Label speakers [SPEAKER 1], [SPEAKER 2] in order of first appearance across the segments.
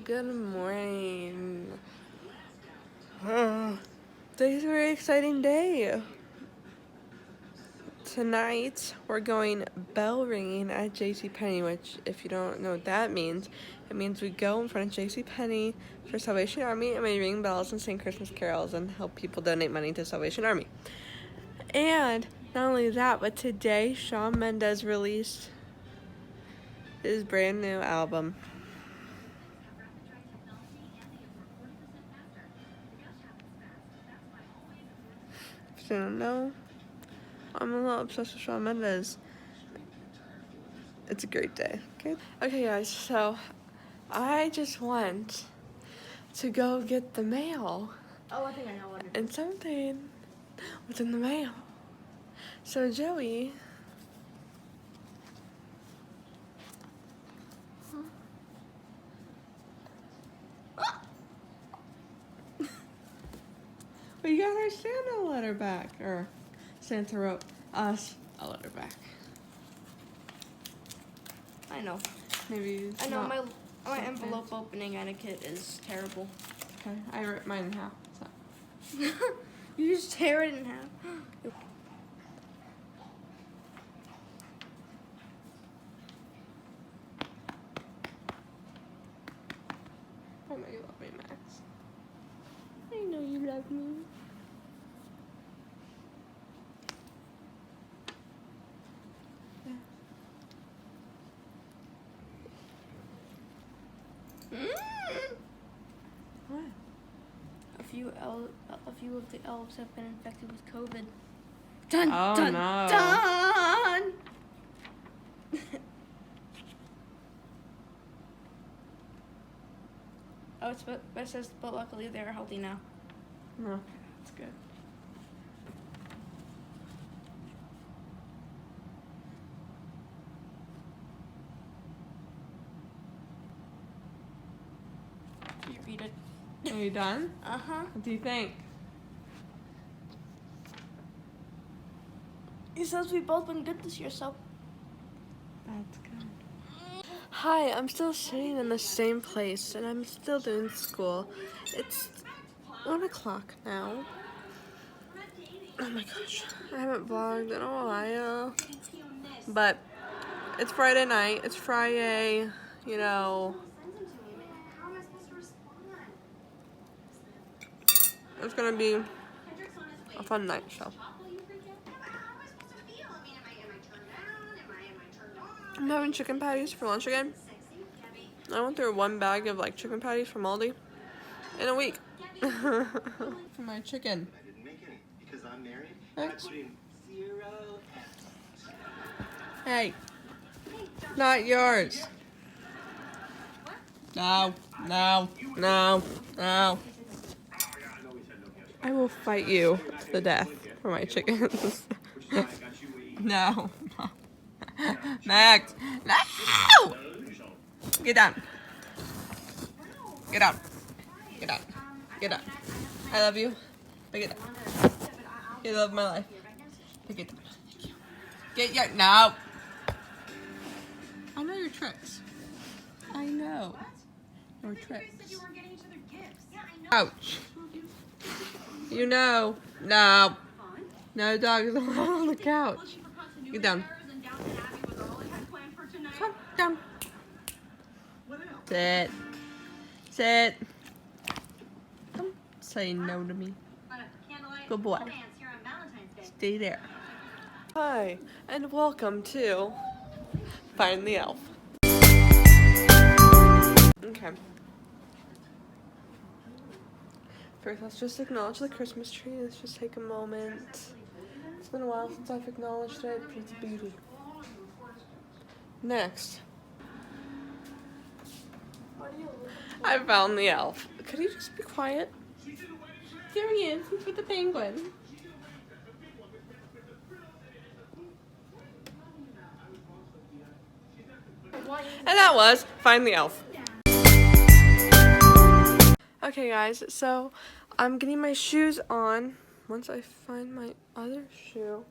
[SPEAKER 1] Good morning. Today's a very exciting day. Tonight, we're going bell ringing at JCPenney, which, if you don't know what that means, it means we go in front of JCPenney for Salvation Army and we ring bells and sing Christmas carols and help people donate money to Salvation Army. And not only that, but today, Shawn Mendes released his brand new album. If you don't know, I'm a little obsessed with Shawn Mendes. It's a great day. Okay, guys, so I just went to go get the mail.
[SPEAKER 2] Oh, I think I know what it is.
[SPEAKER 1] And something was in the mail. So Joey we got our Santa letter back. Or Santa wrote us a letter back.
[SPEAKER 2] I know.
[SPEAKER 1] Maybe it's
[SPEAKER 2] I know
[SPEAKER 1] not
[SPEAKER 2] my envelope opening etiquette is terrible.
[SPEAKER 1] Okay, I ripped mine in half. So.
[SPEAKER 2] You just tear it in half.
[SPEAKER 1] I know you love me, Max. I know you love me. What?
[SPEAKER 2] A few of the elves have been infected with COVID. Dun
[SPEAKER 1] Oh,
[SPEAKER 2] dun
[SPEAKER 1] no.
[SPEAKER 2] dun. It says, but luckily they're healthy now.
[SPEAKER 1] No, it's good.
[SPEAKER 2] You read it.
[SPEAKER 1] Are you done?
[SPEAKER 2] Uh-huh.
[SPEAKER 1] What do you think?
[SPEAKER 2] He says we've both been good this year, so.
[SPEAKER 1] That's good. Hi, I'm still sitting in the same place and I'm still doing school. It's 1 o'clock now. Oh my gosh, I haven't vlogged in a while. But it's Friday night, it's Friday, you know. It's gonna be a fun night, so. I'm having chicken patties for lunch again. I went through one bag of like chicken patties from Aldi in a week. For my chicken.
[SPEAKER 3] I didn't make any because I'm married.
[SPEAKER 1] Thanks.
[SPEAKER 3] I put in 0
[SPEAKER 1] Hey, not yours. No, no, no, no. I will fight you to the death for my chickens. No. Max, no! Get down. Get down. Get down. Get down. I love you. Pick it up. You love my life. Pick it up. Get your, no. I know your tricks. I know your tricks. Ouch. You know. No. No dogs allowed on the couch. Get down. Come down. Sit. Sit. Come. Say no to me. Good boy. Stay there. Hi, and welcome to Find the Elf. Okay. First, let's just acknowledge the Christmas tree. Let's just take a moment. It's been a while since I've acknowledged it for its beauty. Next, I found the elf. Could you just be quiet? There he is. He's with the penguin. And that was Find the Elf. Okay, guys, so I'm getting my shoes on once I find my other shoe.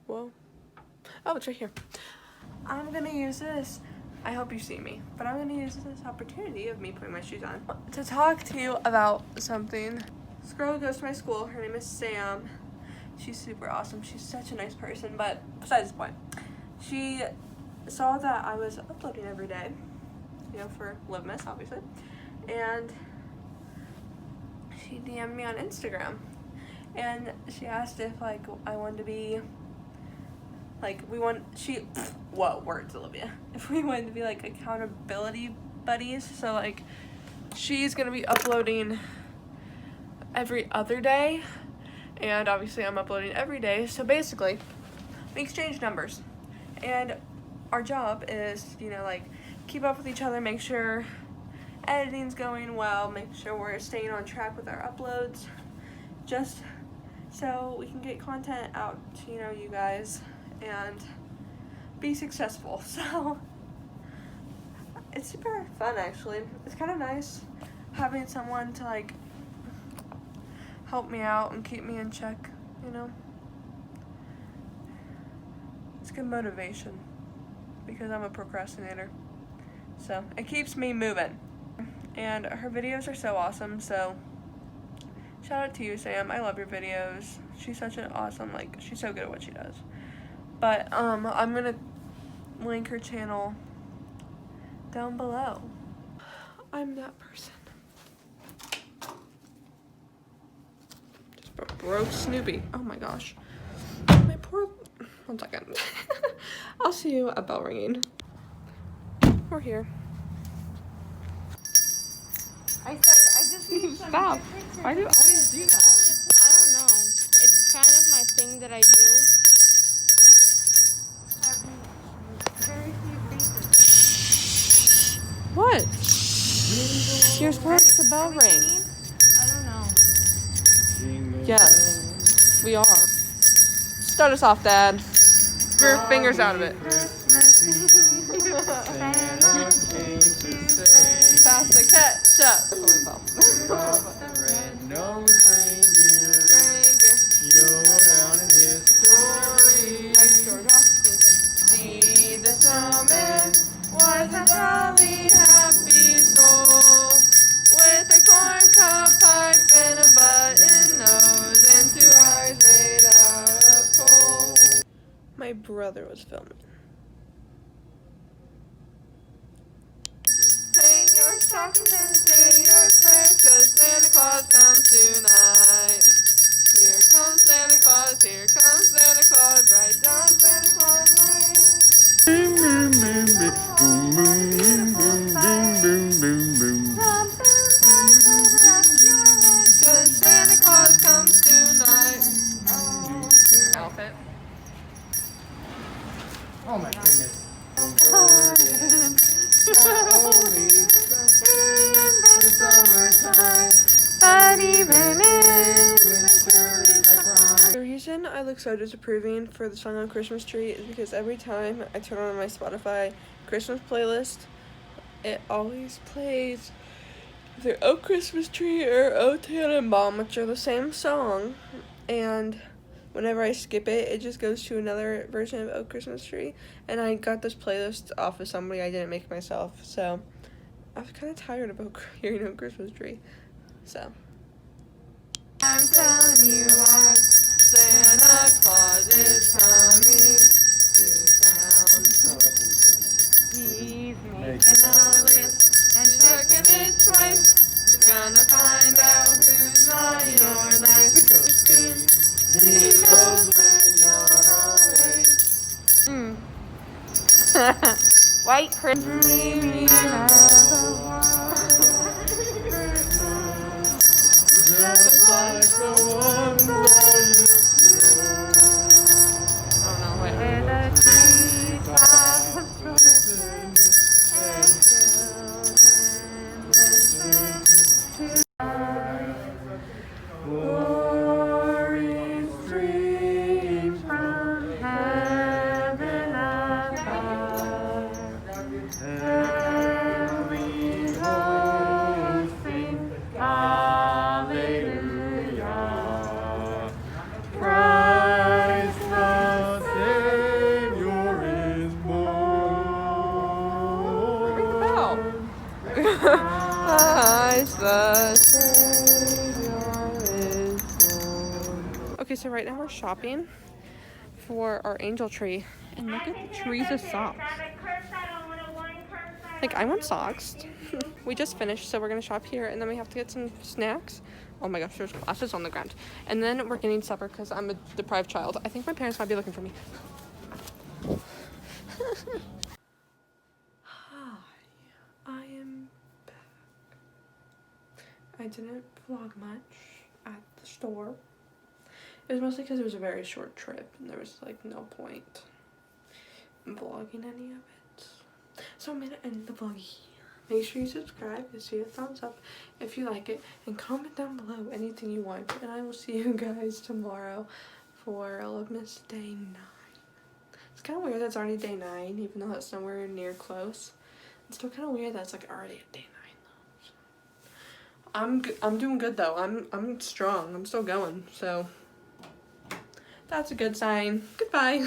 [SPEAKER 1] Whoa. Oh, it's right here. I'm gonna use this, I hope you see me, but I'm gonna use this opportunity of me putting my shoes on to talk to you about something. This girl goes to my school, her name is Sam. She's super awesome, she's such a nice person, but besides the point. She saw that I was uploading every day, you know, for Livmas, obviously, and she DM'd me on Instagram, and she asked if, like, I wanted to be, like, whoa, words, Olivia. If we wanted to be, like, accountability buddies, so, like, she's gonna be uploading every other day, and obviously I'm uploading every day, so basically, we exchange numbers, and our job is, you know, like, keep up with each other, make sure editing's going well, make sure we're staying on track with our uploads, just so we can get content out to, you know, you guys and be successful. So it's super fun, actually. It's kind of nice having someone to, like, help me out and keep me in check, you know. It's good motivation because I'm a procrastinator, so it keeps me moving. And her videos are so awesome, so shout out to you, Sam. I love your videos. She's such an awesome, like, she's so good at what she does. But I'm gonna link her channel down below. I'm that person. Just broke Snoopy. Oh my gosh. My poor, 1 second. I'll see you at bell ringing. We're here.
[SPEAKER 2] I just need some
[SPEAKER 1] Stop.
[SPEAKER 2] good pictures.
[SPEAKER 1] Why do you always do that?
[SPEAKER 2] I don't know. It's kind of my thing that I do. Very few faces.
[SPEAKER 1] What? You're supposed to bell ring.
[SPEAKER 2] I don't know.
[SPEAKER 1] Yes, we are. Start us off, Dad. Your fingers out of it. Pass the ketchup. Nice, George Washington. See, the snowman was a jolly, happy soul, with a corn cob pipe and a button nose and 2 eyes made out of coal. My brother was filming. Hang your stockings and say your prayers, 'cause Santa Claus comes tonight. Here comes Santa Claus, here comes Santa Claus, right down Santa Claus Lane.
[SPEAKER 4] Boom, boom, boom, boom, boom, boom, boom, boom, boom, boom.
[SPEAKER 1] 'Cause Santa Claus comes tonight. Outfit.
[SPEAKER 4] Oh my goodness.
[SPEAKER 1] But even the reason I look so disapproving for the song on Christmas Tree is because every time I turn on my Spotify Christmas playlist, it always plays either Oh Christmas Tree or Oh Tannenbaum, which are the same song, and whenever I skip it, it just goes to another version of Oh Christmas Tree, and I got this playlist off of somebody I didn't make myself, so I was kind of tired of hearing Oh Christmas Tree, so. I'm telling you why Santa Claus is coming to town. He's making a list and checking it twice. He's gonna find out who's naughty or nice. He knows when you're away.
[SPEAKER 2] White Christmas.
[SPEAKER 4] Just like the one
[SPEAKER 1] Oh no, wait.
[SPEAKER 4] where the glory streams from heaven above. Every
[SPEAKER 1] Okay, so right now we're shopping for our angel tree. And look at the trees of socks. Like, I want socks. We just finished, so we're gonna shop here, and then we have to get some snacks. Oh my gosh, there's glasses on the ground. And then we're getting supper because I'm a deprived child. I think my parents might be looking for me. Hi, I am back. I didn't vlog much at the store. It was mostly because it was a very short trip and there was like no point in vlogging any of it. So I'm gonna end the vlog here. Make sure you subscribe and see a thumbs up if you like it, and comment down below anything you want, and I will see you guys tomorrow for Livmas Day 9. It's kind of weird that it's already day 9, even though it's nowhere near close. It's still kind of weird that it's like already at day 9 though. I'm doing good though. I'm strong. I'm still going. So that's a good sign. Goodbye.